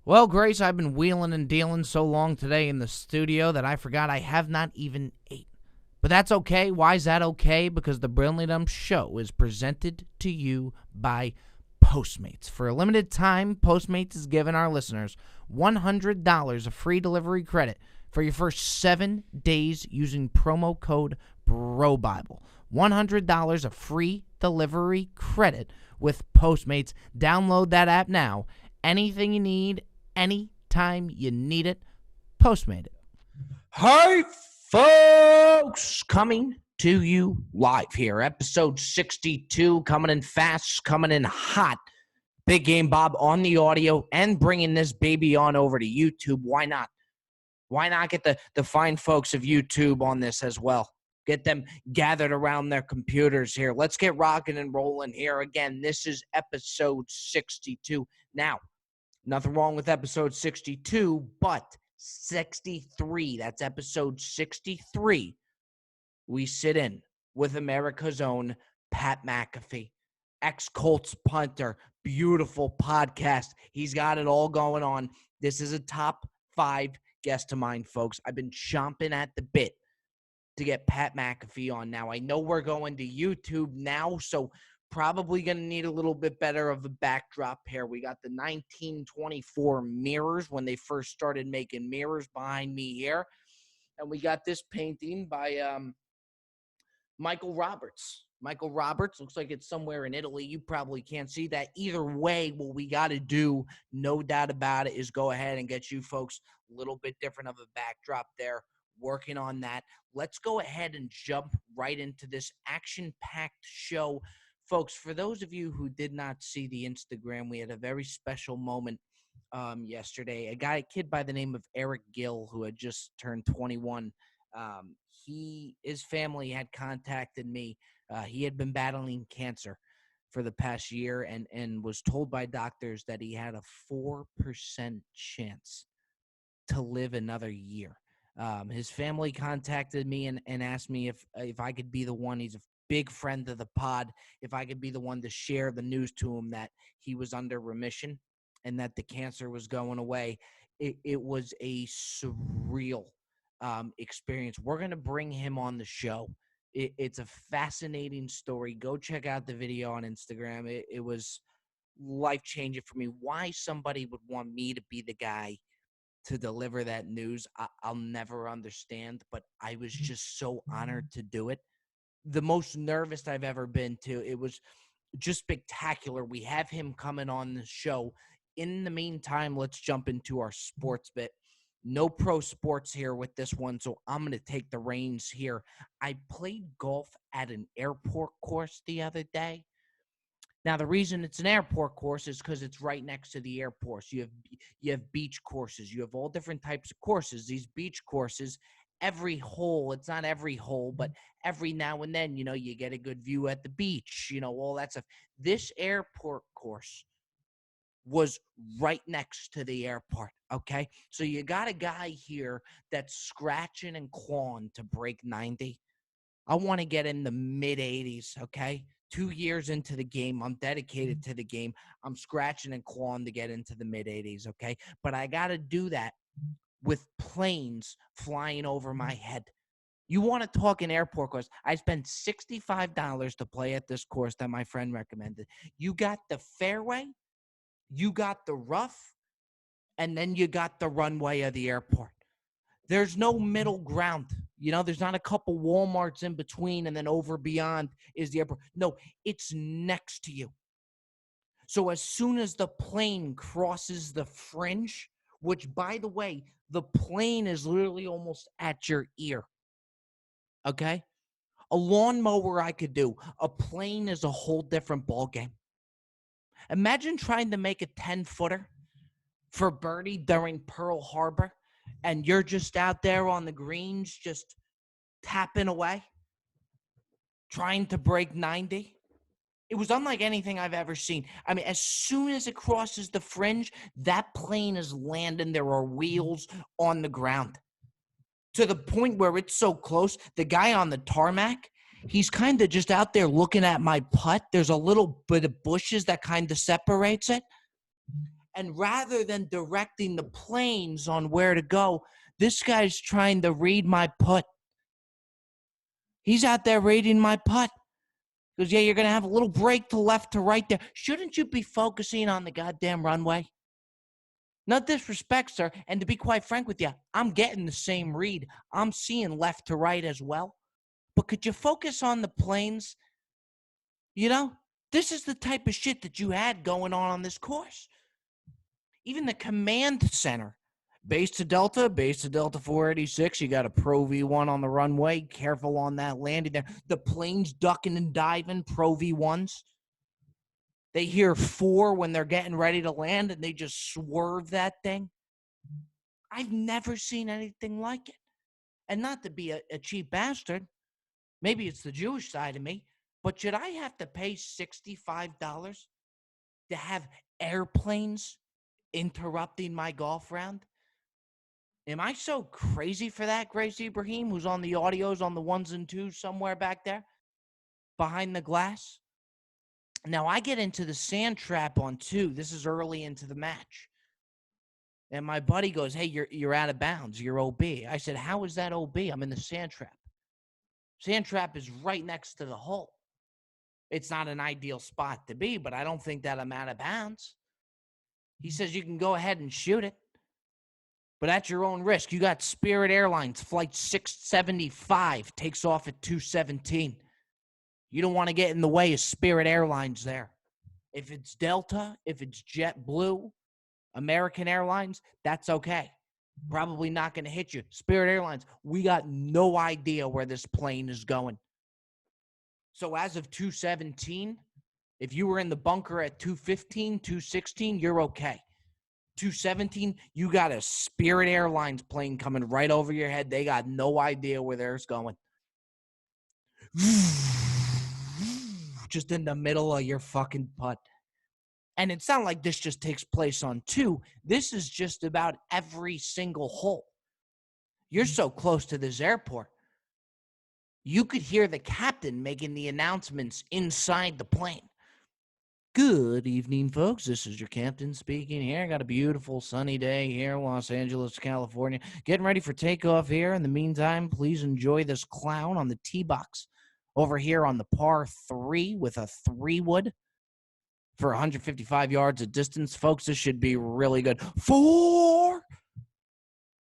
Well, Grace, I've been wheeling and dealing so long today in the studio that I forgot I have not even ate. But that's okay. Why is that okay? Because the Brilliantly Dumb Show is presented to you by Postmates. For a limited time, Postmates is giving our listeners $100 of free delivery credit for your first 7 days using promo code BROBIBLE. $100 of free delivery credit with Postmates. Download that app now. Anything you need, anytime you need it, Postmate it. Hey, folks, coming to you live here. Episode 62, coming in fast, coming in hot. Big Game Bob on the audio and bringing this baby on over to YouTube. Why not? Why not get the fine folks of YouTube on this as well? Get them gathered around their computers here. Let's get rocking and rolling here. Again, this is episode 62. Now, nothing wrong with episode 62, but 63, that's episode 63, we sit in with America's own Pat McAfee, ex-Colts punter, beautiful podcast. He's got it all going on. This is a top 5 guest of mine, folks. I've been chomping at the bit to get Pat McAfee on now. I know we're going to YouTube now, so probably going to need a little bit better of a backdrop here. We got the 1924 mirrors when they first started making mirrors behind me here. And we got this painting by Michael Roberts. Michael Roberts, looks like it's somewhere in Italy. You probably can't see that. Either way, what we got to do, no doubt about it, is go ahead and get you folks a little bit different of a backdrop there. Working on that. Let's go ahead and jump right into this action-packed show. Folks, for those of you who did not see the Instagram, we had a very special moment yesterday. A kid by the name of Eric Gill, who had just turned 21, his family had contacted me. He had been battling cancer for the past year and was told by doctors that he had a 4% chance to live another year. His family contacted me and asked me if I could be the one. He's a big friend of the pod. If I could be the one to share the news to him that he was under remission and that the cancer was going away. It was a surreal experience. We're going to bring him on the show. It's a fascinating story. Go check out the video on Instagram. It was life-changing for me. Why somebody would want me to be the guy to deliver that news, I'll never understand, but I was just so honored to do it. The most nervous I've ever been to. It was just spectacular. We have him coming on the show. In the meantime, let's jump into our sports bit. No pro sports here with this one, so I'm going to take the reins here. I played golf at an airport course the other day. Now, the reason it's an airport course is because it's right next to the airport. You have beach courses. You have all different types of courses. These beach courses, every hole, it's not every hole, but every now and then, you get a good view at the beach, all that stuff. This airport course was right next to the airport, okay? So you got a guy here that's scratching and clawing to break 90. I want to get in the mid-80s, okay? 2 years into the game, I'm dedicated to the game. I'm scratching and clawing to get into the mid-80s, okay? But I got to do that with planes flying over my head. You want to talk an airport course? I spent $65 to play at this course that my friend recommended. You got the fairway, you got the rough, and then you got the runway of the airport. There's no middle ground. There's not a couple Walmarts in between and then over beyond is the airport. No, it's next to you. So as soon as the plane crosses the fringe, which, by the way, the plane is literally almost at your ear, okay? A lawnmower I could do. A plane is a whole different ballgame. Imagine trying to make a 10-footer for birdie during Pearl Harbor, and you're just out there on the greens just tapping away, trying to break 90. It was unlike anything I've ever seen. I mean, as soon as it crosses the fringe, that plane is landing. There are wheels on the ground. To the point where it's so close, the guy on the tarmac, he's kind of just out there looking at my putt. There's a little bit of bushes that kind of separates it. And rather than directing the planes on where to go, this guy's trying to read my putt. He's out there reading my putt. He goes, yeah, you're going to have a little break to left to right there. Shouldn't you be focusing on the goddamn runway? No disrespect, sir. And to be quite frank with you, I'm getting the same read. I'm seeing left to right as well. But could you focus on the planes? You know, this is the type of shit that you had going on this course. Even the command center, base to Delta 486. You got a Pro V1 on the runway. Careful on that landing there. The planes ducking and diving, Pro V1s. They hear 4 when they're getting ready to land, and they just swerve that thing. I've never seen anything like it. And not to be a cheap bastard, maybe it's the Jewish side of me, but should I have to pay $65 to have airplanes interrupting my golf round? Am I so crazy for that, Grace Ibrahim, who's on the audios on the 1s and 2s somewhere back there behind the glass? Now, I get into the sand trap on 2. This is early into the match. And my buddy goes, hey, you're out of bounds. You're OB. I said, how is that OB? I'm in the sand trap. Sand trap is right next to the hole. It's not an ideal spot to be, but I don't think that I'm out of bounds. He says you can go ahead and shoot it, but at your own risk. You got Spirit Airlines, flight 675, takes off at 2:17. You don't want to get in the way of Spirit Airlines there. If it's Delta, if it's JetBlue, American Airlines, that's okay. Probably not going to hit you. Spirit Airlines, we got no idea where this plane is going. So as of 2:17, if you were in the bunker at 2:15, 2:16, you're okay. 2:17, you got a Spirit Airlines plane coming right over your head. They got no idea where theirs going. Just in the middle of your fucking putt. And it's not like this just takes place on 2. This is just about every single hole. You're so close to this airport. You could hear the captain making the announcements inside the plane. Good evening, folks. This is your captain speaking here. I got a beautiful sunny day here in Los Angeles, California. Getting ready for takeoff here. In the meantime, please enjoy this clown on the tee box over here on the par 3 with a 3-wood for 155 yards of distance. Folks, this should be really good. 4.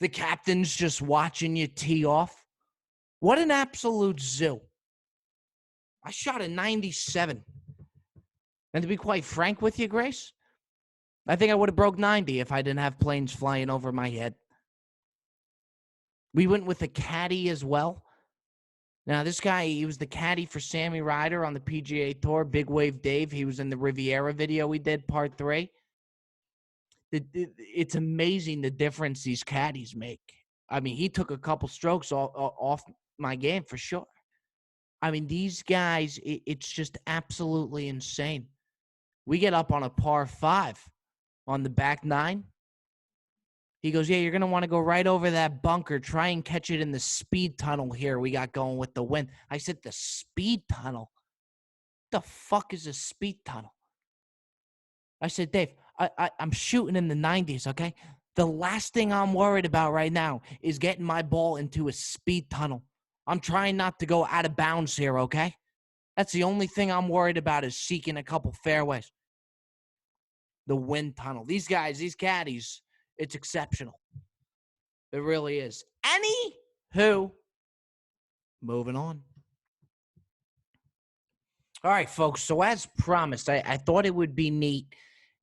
The captain's just watching you tee off. What an absolute zoo. I shot a 97. And to be quite frank with you, Grace, I think I would have broke 90 if I didn't have planes flying over my head. We went with a caddy as well. Now, this guy, he was the caddy for Sammy Ryder on the PGA Tour, Big Wave Dave. He was in the Riviera video we did, part 3. It's amazing the difference these caddies make. I mean, he took a couple strokes off my game for sure. I mean, these guys, it's just absolutely insane. We get up on a par 5 on the back 9. He goes, yeah, you're going to want to go right over that bunker. Try and catch it in the speed tunnel here we got going with the wind. I said, the speed tunnel? What the fuck is a speed tunnel? I said, Dave, I'm shooting in the 90s, okay? The last thing I'm worried about right now is getting my ball into a speed tunnel. I'm trying not to go out of bounds here, okay? That's the only thing I'm worried about is seeking a couple fairways. The wind tunnel. These guys, these caddies, it's exceptional. It really is. Anywho, moving on. All right, folks. So as promised, I thought it would be neat.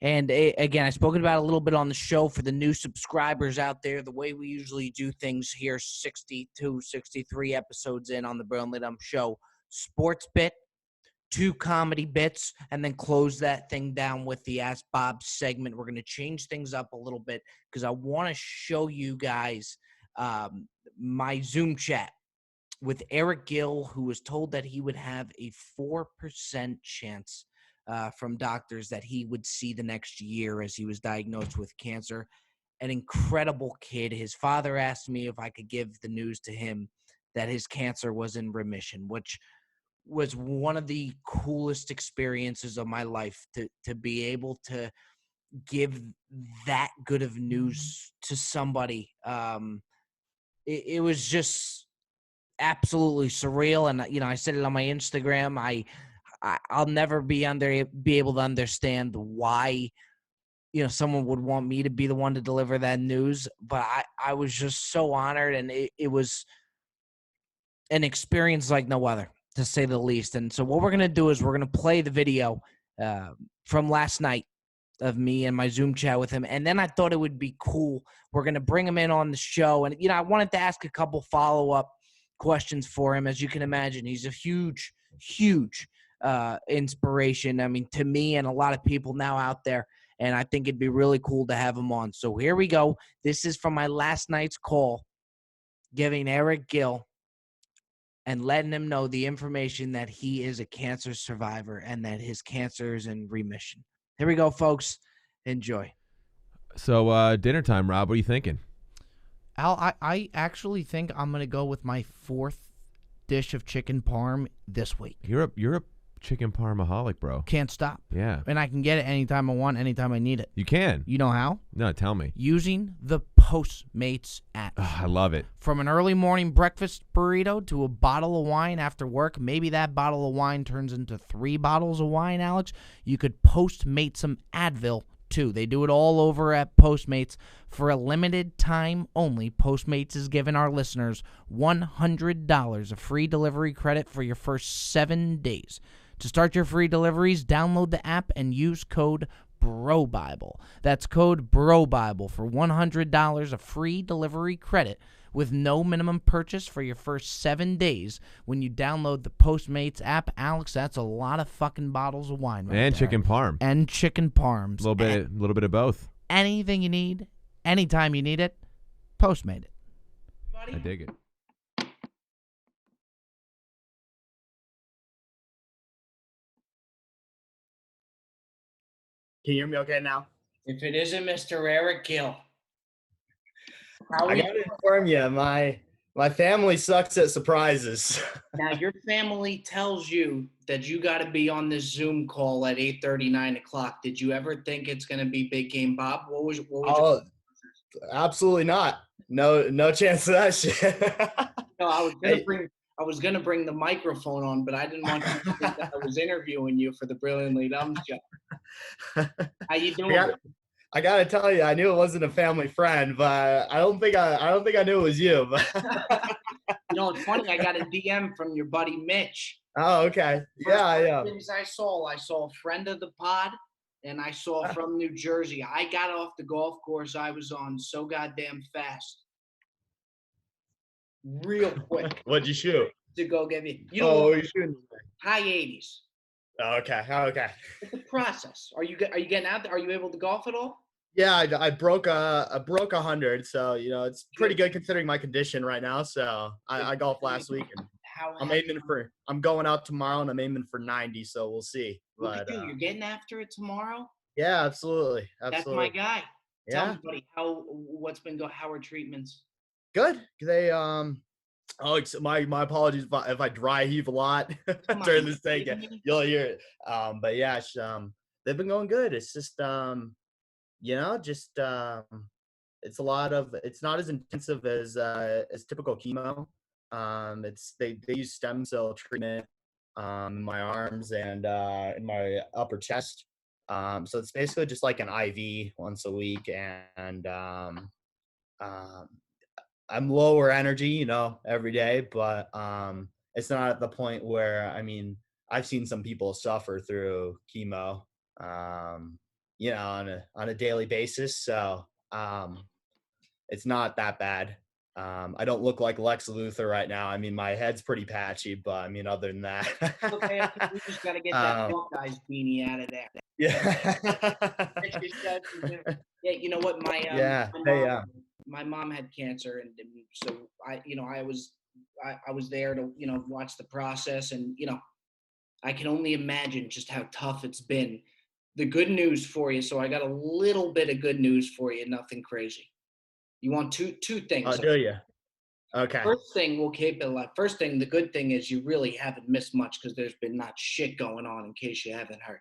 And again, I've spoken about it a little bit on the show for the new subscribers out there, the way we usually do things here, 62, 63 episodes in on the Burnley Dump Show. Sports bit, 2 comedy bits, and then close that thing down with the Ask Bob segment. We're going to change things up a little bit because I want to show you guys my Zoom chat with Eric Gill, who was told that he would have a 4% chance from doctors that he would see the next year as he was diagnosed with cancer. An incredible kid. His father asked me if I could give the news to him that his cancer was in remission, which was one of the coolest experiences of my life to be able to give that good of news to somebody. It was just absolutely surreal, and I said it on my Instagram. I'll never be able to understand why someone would want me to be the one to deliver that news, but I was just so honored, and it was an experience like no other, to say the least. And so what we're going to do is we're going to play the video from last night of me and my Zoom chat with him. And then I thought it would be cool. We're going to bring him in on the show. And, I wanted to ask a couple follow-up questions for him. As you can imagine, he's a huge, huge inspiration, I mean, to me and a lot of people now out there. And I think it'd be really cool to have him on. So here we go. This is from my last night's call, giving Eric Gill and letting him know the information that he is a cancer survivor and that his cancer is in remission. Here we go, folks. Enjoy. So dinner time, Rob. What are you thinking? Al, I actually think I'm going to go with my 4th dish of chicken parm this week. You're a chicken parmaholic, bro. Can't stop. Yeah. And I can get it anytime I want, anytime I need it. You can. You know how? No, tell me. Using the Postmates app. I love it. From an early morning breakfast burrito to a bottle of wine after work, maybe that bottle of wine turns into 3 bottles of wine, Alex. You could Postmate some Advil, too. They do it all over at Postmates. For a limited time only, Postmates is giving our listeners $100 of free delivery credit for your first 7 days. To start your free deliveries, download the app and use code BROBIBLE. That's code BROBIBLE for $100 of free delivery credit with no minimum purchase for your first 7 days when you download the Postmates app. Alex, that's a lot of fucking bottles of wine right And there. chicken parm. And chicken parms. A little bit of both. Anything you need, anytime you need it, Postmate it. I dig it. Can you hear me okay now? If it isn't Mr. Eric Gill. I gotta inform you, my family sucks at surprises. Now, your family tells you that you got to be on this Zoom call at 8:30, 9 o'clock. Did you ever think it's going to be Big Game Bob? What was your Absolutely not. No chance of that shit. No, I was gonna bring the microphone on, but I didn't want you to think that I was interviewing you for the Brilliantly Dumb show. How you doing? I gotta tell you, I knew it wasn't a family friend, but I don't think I knew it was you. But It's funny. I got a DM from your buddy Mitch. Oh, okay. Yeah. Things I saw a friend of the pod, and I saw from New Jersey. I got off the golf course I was on so goddamn fast. Real quick. What'd you shoot? To go get you. You shooting? High 80s. Okay. It's a process. Are you getting out there? Are you able to golf at all? Yeah, I broke 100, so it's pretty good considering my condition right now. So I golfed last week, and I'm going out tomorrow, and I'm aiming for 90. So we'll see. But you're getting after it tomorrow. Yeah, absolutely. That's my guy. Yeah. Tell me, buddy, how are treatments? Good. They my apologies if I dry heave a lot during this thing. You'll hear it. But yeah, they've been going good. It's just it's not as intensive as typical chemo. They use stem cell treatment in my arms and in my upper chest. So it's basically just like an IV once a week, and I'm lower energy, every day, but it's not at the point where, I've seen some people suffer through chemo, on a daily basis. So it's not that bad. I don't look like Lex Luthor right now. My head's pretty patchy, but other than that. Okay, I think we just got to get that guy's beanie out of there. Yeah. Yeah, you know what? My mom had cancer, and so I was there to watch the process, and I can only imagine just how tough it's been. The good news for you, so I got a little bit of good news for you, nothing crazy. You want two things? Oh, do you? Okay. First thing, we'll keep it like. First thing, the good thing is you really haven't missed much because there's been not shit going on. In case you haven't heard.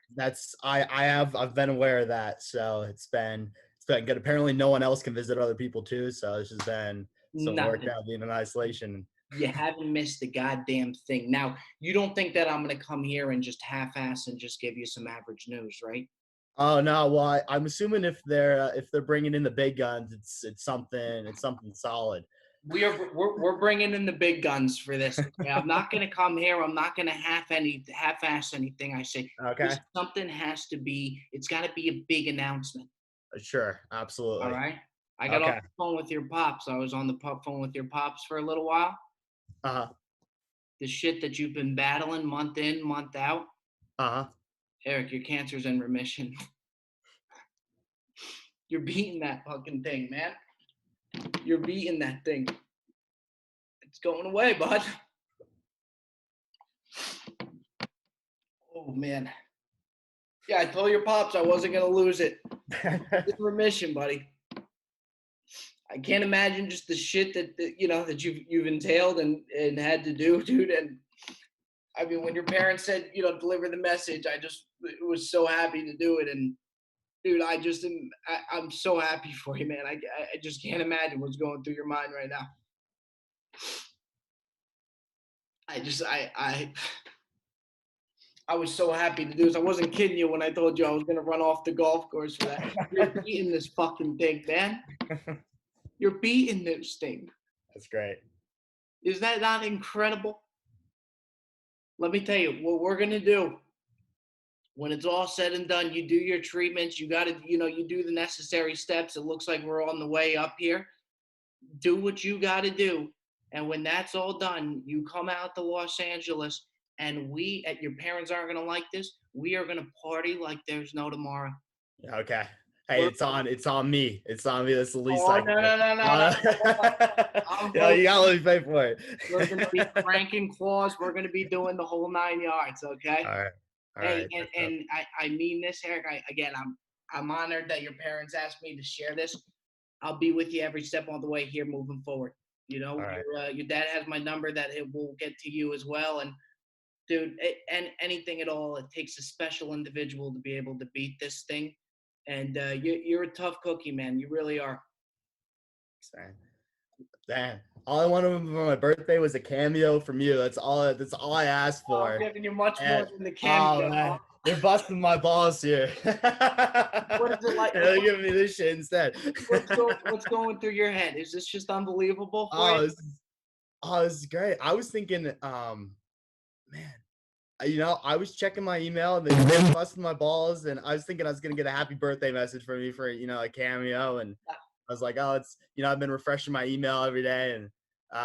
I've been aware of that, so it's been good. Apparently, no one else can visit other people too, so it's just been some work Nothing. out being in isolation. You haven't missed the goddamn thing. Now, you don't think that I'm gonna come here and just half-ass and just give you some average news, right? Oh no, well I'm assuming if they're bringing in the big guns, it's something solid. We're bringing in the big guns for this. Okay? I'm not gonna come here. I'm not gonna half-ass anything I say. Okay. Something has to be. It's got to be a big announcement. Sure, absolutely. All right. I got off Okay. the phone with your pops. I was on the phone with your pops for a little while. Uh-huh. The shit that you've been battling month in, month out. Uh-huh. Eric, your cancer's in remission. You're beating that fucking thing, man. You're beating that thing. It's going away, bud. Oh, man. Yeah, I told your pops I wasn't going to lose it. It's in remission, buddy. I can't imagine just the shit that you've entailed and had to do, dude. And I mean, when your parents said, deliver the message, I just was so happy to do it. And dude, I'm so happy for you, man. I just can't imagine what's going through your mind right now. I was so happy to do this. I wasn't kidding you when I told you I was going to run off the golf course for that. You're beating this fucking thing, man. You're beating this thing. That's great. Is that not incredible? Let me tell you what we're going to do. When it's all said and done, you do your treatments. You got to, you do the necessary steps. It looks like we're on the way up here. Do what you got to do. And when that's all done, you come out to Los Angeles, and your parents aren't going to like this. We are going to party like there's no tomorrow. Okay. Hey, it's on me. It's on me. That's the least Oh, I can no. do. You gotta let me pay for it. We're going to be cranking claws. We're going to be doing the whole 9 yards, okay? All right. Hey, and I mean this, Eric. I'm honored that your parents asked me to share this. I'll be with you every step on the way here moving forward. Right. Your dad has my number that it will get to you as well. And dude, and anything at all, it takes a special individual to be able to beat this thing. And you're a tough cookie, man. You really are. Man, all I wanted for my birthday was a cameo from you. That's all I asked for. I'm giving you much more than the cameo. Oh, man. They're busting my balls here. What is it like? They're giving me this shit instead. What's going through your head? Is this just unbelievable for you? This is great. I was thinking, man, I was checking my email and they were busting my balls, and I was thinking I was gonna get a happy birthday message from me for a cameo, and I was like, oh, it's I've been refreshing my email every day, and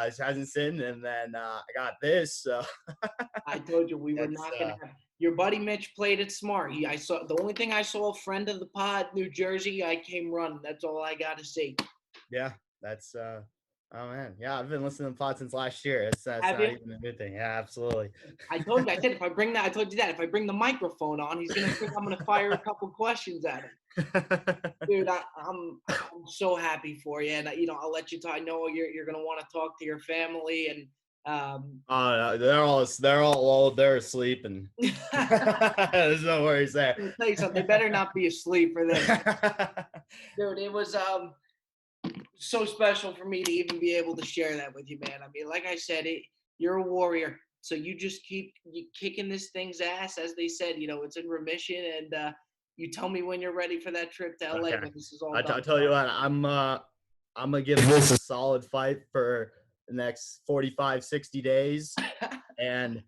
it hasn't seen, and then I got this. So I told you we were not gonna have. Your buddy Mitch played it smart. The only thing I saw, a friend of the pod, New Jersey. I came running. That's all I got to say. Yeah, that's oh man, yeah, I've been listening to the pod since last year. That's not even a good thing. Yeah, absolutely. I told you. I said I told you that if I bring the microphone on, he's gonna think I'm gonna fire a couple questions at him. Dude, I'm so happy for you, and I'll let you talk. I know you're gonna want to talk to your family, and they're all old. They're asleep, and there's no worries there. I'll tell you something. They better not be asleep for this. Dude, it was so special for me to even be able to share that with you, man. I mean, like I said, you're a warrior, so you just keep kicking this thing's ass, as they said. It's in remission, and you tell me when you're ready for that trip to LA. Okay. When this is all done. I tell you what, I'm gonna give this a solid fight for the next 45, 60 days, and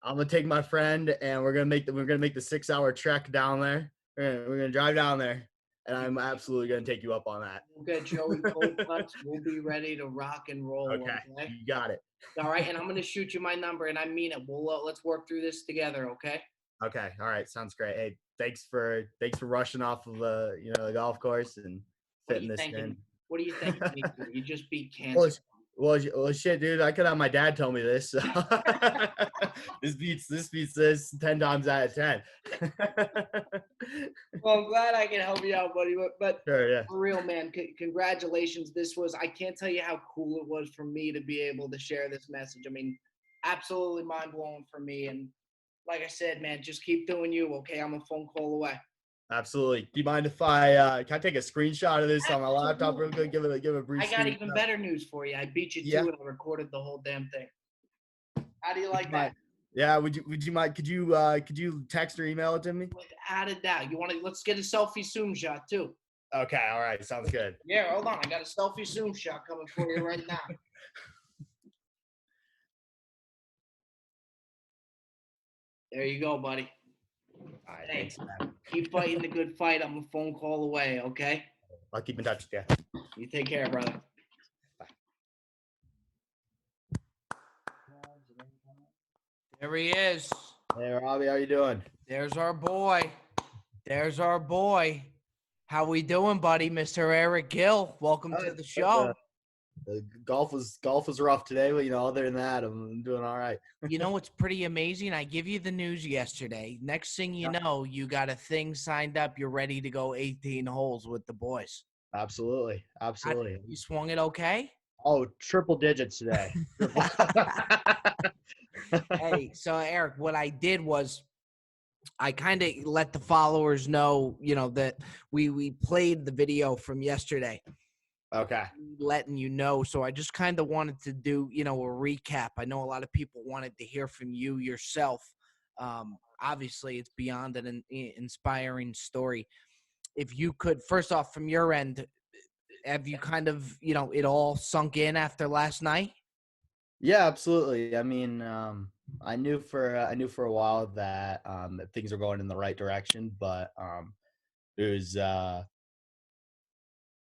I'm gonna take my friend, and we're gonna make the 6-hour trek down there. We're gonna drive down there, and I'm absolutely gonna take you up on that. We'll get Joey cold cuts. We'll be ready to rock and roll. Okay, you got it. All right, and I'm gonna shoot you my number, and I mean it. Let's work through this together, okay? Okay, all right, sounds great. Hey, thanks for rushing off of the golf course and fitting this in. What do you think? You just beat cancer. Well, shit, dude. I could have my dad tell me this. So. This beats this 10 times out of 10. Well, I'm glad I can help you out, buddy. But Sure, yeah. for real, man, congratulations. I can't tell you how cool it was for me to be able to share this message. I mean, absolutely mind blowing for me. And like I said, man, just keep doing you. Okay, I'm a phone call away. Absolutely. Do you mind if I can I take a screenshot of this on my laptop real quick? Give it a brief I got screenshot. even better news for you. I beat you to it. I recorded the whole damn thing. How do you like that? Yeah, would you mind? Could you text or email it to me? Without a doubt. Let's get a selfie Zoom shot too. Okay, all right, sounds good. Yeah, hold on. I got a selfie Zoom shot coming for you right now. There you go, buddy. All right, Hey, thanks, man. keep fighting the good fight. I'm a phone call away, okay? I'll keep in touch with you. You take care, brother. There he is. Hey, Robbie, how you doing? There's our boy. There's our boy. How we doing, buddy? Mr. Eric Gill. Welcome to the show. Golf was rough today, but other than that, I'm doing all right. You know what's pretty amazing? I give you the news yesterday. Next thing you know, you got a thing signed up. You're ready to go 18 holes with the boys. Absolutely. You swung it okay? Oh, triple digits today. Hey, so Eric, what I did was I kind of let the followers know, that we played the video from yesterday. Okay. Letting you know. So I just kind of wanted to do, a recap. I know a lot of people wanted to hear from you yourself. Obviously, it's beyond an inspiring story. If you could, first off, from your end, have you kind of, it all sunk in after last night? Yeah, absolutely. I mean, I knew for a while that things were going in the right direction, but it was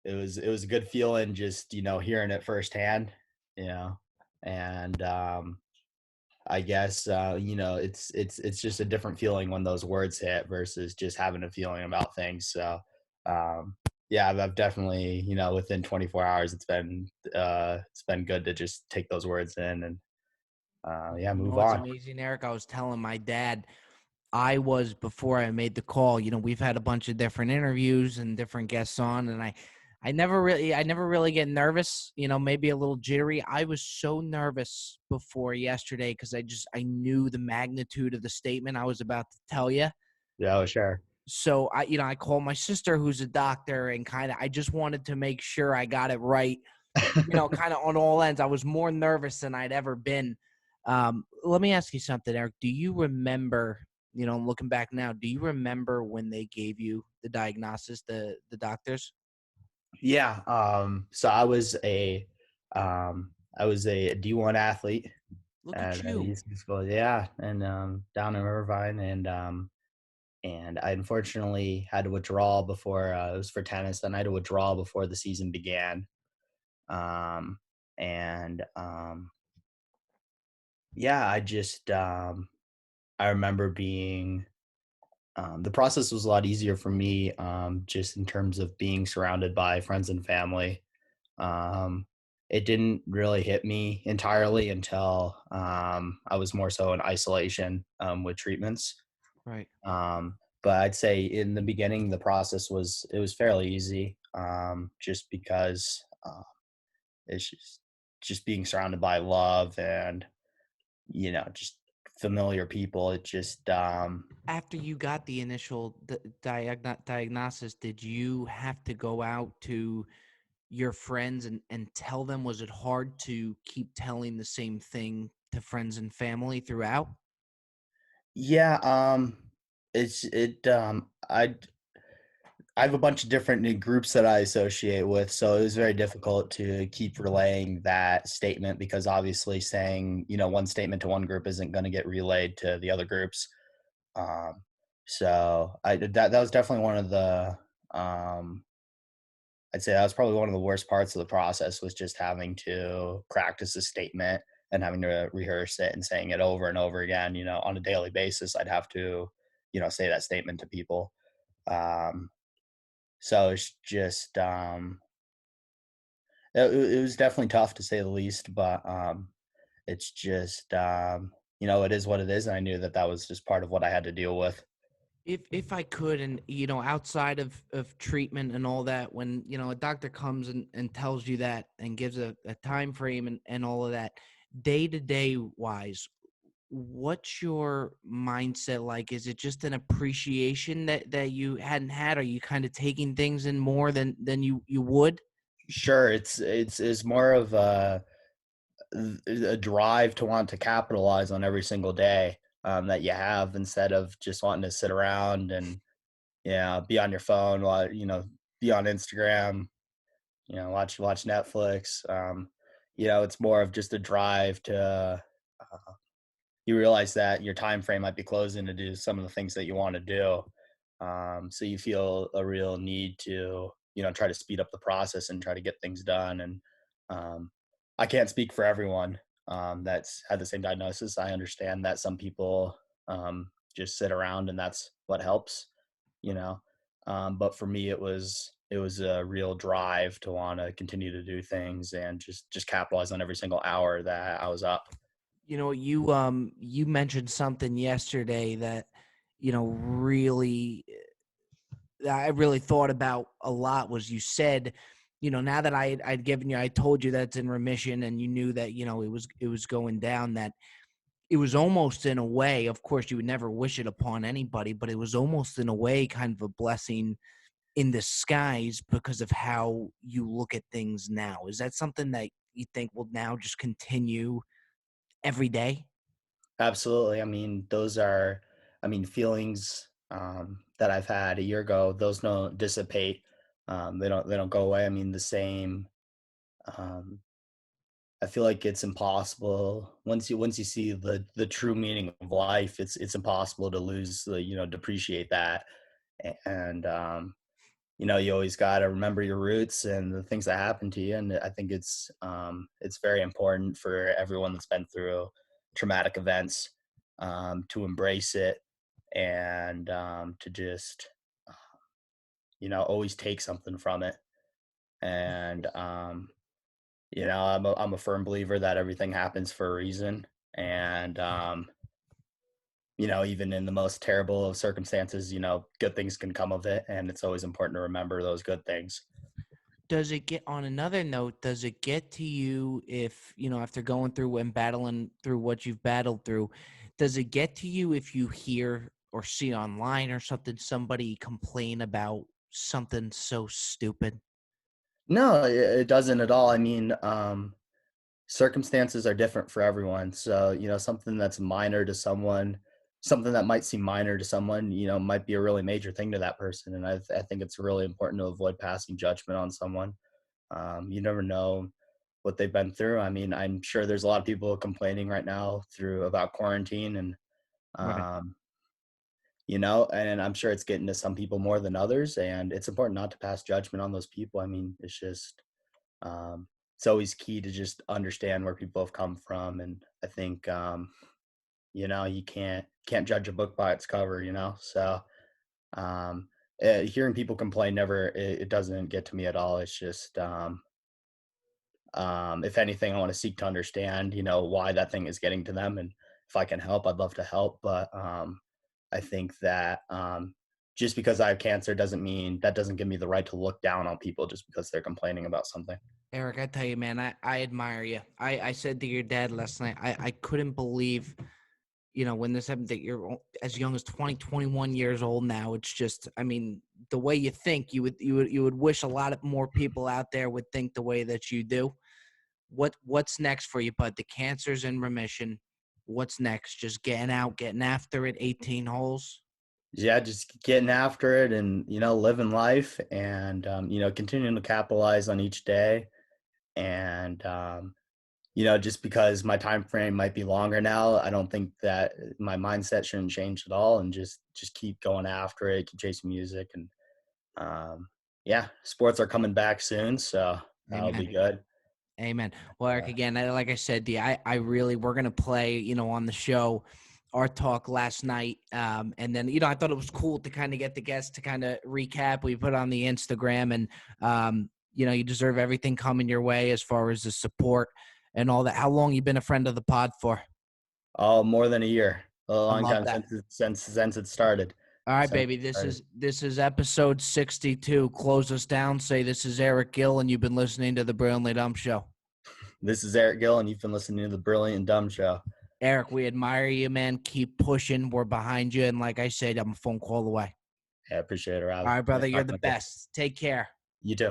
it was a good feeling just hearing it firsthand, and I guess it's just a different feeling when those words hit versus just having a feeling about things. So yeah, I've definitely within 24 hours it's been good to just take those words in and move It's on. amazing, Eric. I was telling my dad, before I made the call, we've had a bunch of different interviews and different guests on, and I never really get nervous, maybe a little jittery. I was so nervous before yesterday because I knew the magnitude of the statement I was about to tell you. Yeah, sure. So I called my sister who's a doctor and I just wanted to make sure I got it right, kind of on all ends. I was more nervous than I'd ever been. Let me ask you something, Eric. Do you remember, looking back now, do you remember when they gave you the diagnosis, the doctors? Yeah. So I was a D1 athlete. Look at you. Yeah, and down in Irvine, and I unfortunately had to withdraw before it was for tennis. Then I had to withdraw before the season began. And yeah, I remember being the process was a lot easier for me, just in terms of being surrounded by friends and family. Um, it didn't really hit me entirely until I was more so in isolation with treatments. Right. But I'd say in the beginning, the process was fairly easy, just because it's just being surrounded by love and just familiar people. It just After you got the initial diagnosis, did you have to go out to your friends and tell them? Was it hard to keep telling the same thing to friends and family throughout? yeah, I have a bunch of different groups that I associate with, so it was very difficult to keep relaying that statement because obviously saying, one statement to one group isn't going to get relayed to the other groups. So that was definitely one of the, I'd say that was probably one of the worst parts of the process was just having to practice a statement and having to rehearse it and saying it over and over again, on a daily basis. I'd have to, say that statement to people. So it's just it was definitely tough to say the least, but it's just it is what it is, and I knew that that was just part of what I had to deal with. If I could, and outside of treatment and all that, when a doctor comes and tells you that and gives a time frame and all of that, day to day wise, what's your mindset like? Is it just an appreciation that you hadn't had? Are you kind of taking things in more than you would? Sure, it's more of a drive to want to capitalize on every single day that you have, instead of just wanting to sit around and be on your phone while be on Instagram, watch Netflix. It's more of just a drive to you realize that your time frame might be closing to do some of the things that you want to do. So you feel a real need to, try to speed up the process and try to get things done. And um, I can't speak for everyone that's had the same diagnosis. I understand that some people just sit around and that's what helps, you know. But for me, it was a real drive to want to continue to do things and just capitalize on every single hour that I was up. You mentioned something yesterday that really I really thought about a lot. Was you said, now that I'd given you, I told you that it's in remission, and you knew that it was going down. That it was almost in a way. Of course, you would never wish it upon anybody, but it was almost in a way kind of a blessing in disguise because of how you look at things now. Is that something that you think will now just continue every day? Absolutely. I mean, feelings that I've had a year ago. Those don't dissipate. They don't go away. I mean, the same. Um, I feel like it's impossible once you see the true meaning of life. It's impossible to lose the depreciate that. And you always got to remember your roots and the things that happened to you. And I think it's very important for everyone that's been through traumatic events to embrace it and to just always take something from it. And I'm a firm believer that everything happens for a reason. And even in the most terrible of circumstances, good things can come of it, and it's always important to remember those good things. Does it get on another note, does it get to you if, after going through and battling through what you've battled through, does it get to you if you hear or see online or something, somebody complain about something so stupid? No, it doesn't at all. I mean, circumstances are different for everyone. So, something that might seem minor to someone, might be a really major thing to that person. And I think it's really important to avoid passing judgment on someone. You never know what they've been through. I mean, I'm sure there's a lot of people complaining right now through about quarantine and, Right. um, and I'm sure it's getting to some people more than others. And it's important not to pass judgment on those people. I mean, um, it's always key to just understand where people have come from. And I think, you can't judge a book by its cover, So, um, hearing people complain it doesn't get to me at all. It's just, if anything, I want to seek to understand, why that thing is getting to them. And if I can help, I'd love to help. But I think that just because I have cancer doesn't mean that doesn't give me the right to look down on people just because they're complaining about something. Eric, I tell you, man, I admire you. I said to your dad last night, I couldn't believe, when this happened, that you're as young as 20, 21 years old now. It's just, I mean, the way you think, you would wish a lot of more people out there would think the way that you do. What's next for you, bud? The cancer's in remission. What's next? Just getting out, getting after it, 18 holes. Yeah, just getting after it and, living life and, continuing to capitalize on each day. And, just because my time frame might be longer now, I don't think that my mindset shouldn't change at all, and just keep going after it, keep chasing music. And, yeah, sports are coming back soon. So that'll be Amen. good. Amen. Well, Eric, Uh, again, like I said, I really, we're going to play, on the show, our talk last night. And then, I thought it was cool to kind of get the guests to kind of recap. We put on the Instagram, and, you deserve everything coming your way as far as the support and all that. How long you been a friend of the pod for? Oh, more than a year. A long love time that. since it started. All right, Since baby. it This started. is episode 62. Close us down. Say this is Eric Gill, and you've been listening to the Brilliantly Dumb Show. This is Eric Gill, and you've been listening to the Brilliant Dumb Show. Eric, we admire you, man. Keep pushing. We're behind you. And like I said, I'm a phone call away. Yeah, I appreciate it, Rob. All right, brother. Nice You're talking the with you. best. Take care. You too.